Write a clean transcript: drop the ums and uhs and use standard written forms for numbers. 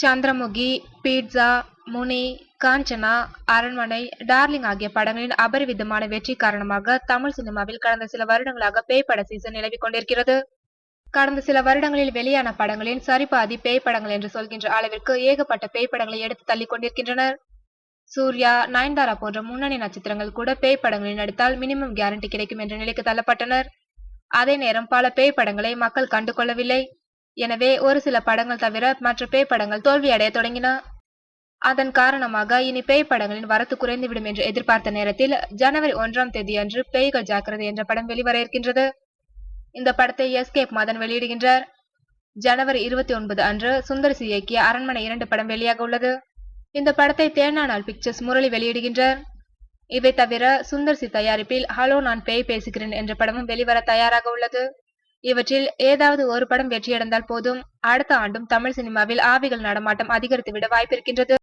Chandramukhi, pizza, முனி, காஞ்சனா, அரண்மனை, darling ஆகிய படங்களின் அபரிவிதமான வெற்றி காரணமாக தமிழ் சினிமாவில் கடந்த சில வருடங்களாக பேய் பட சீசன் நிலவிக் கொண்டிருக்கிறது. கடந்த சில வருடங்களில் வெளியான படங்களின் சரிபாதி பேய் படங்கள் என்று சொல்கின்ற அளவிற்கு ஏகப்பட்ட பேய் படங்களை எடுத்து தள்ளிக் கொண்டிருக்கின்றனர். சூர்யா, நயன்தாரா போன்ற முன்னணி நட்சத்திரங்கள் கூட பேய் படங்களில் நடித்தால் மினிமம் கேரண்டி கிடைக்கும் என்ற நிலைக்கு தள்ளப்பட்டனர். அதே நேரம் பல பேய் படங்களை மக்கள் கண்டு கொள்ளவில்லை. எனவே ஒரு சில படங்கள் தவிர மற்ற பேய் படங்கள் தோல்வியடைய தொடங்கின. அதன் காரணமாக இனி பேய் படங்களின் வரத்து குறைந்துவிடும் என்று எதிர்பார்த்த நேரத்தில் ஜனவரி 1ஆம் தேதியன்று பேய்கள் ஜாக்கிரதை என்ற படம் வெளிவர இருக்கின்றது. இந்த படத்தை எஸ்கேப் மதன் வெளியிடுகின்றார். ஜனவரி 29 அன்று சுந்தர் சி இயக்கிய அரண்மனை 2 படம் வெளியாக உள்ளது. இந்த படத்தை தேனானால் பிக்சர்ஸ் முரளி வெளியிடுகின்றார். இவை தவிர சுந்தர் சி தயாரிப்பில் ஹலோ நான் பேய் பேசுகிறேன் என்ற படமும் வெளிவர தயாராக உள்ளது. இவற்றில் ஏதாவது ஒரு படம் வெற்றியடைந்தால் போதும், அடுத்த ஆண்டும் தமிழ் சினிமாவில் ஆவிகள் நடமாட்டம் அதிகரித்துவிட வாய்ப்பிருக்கின்றது.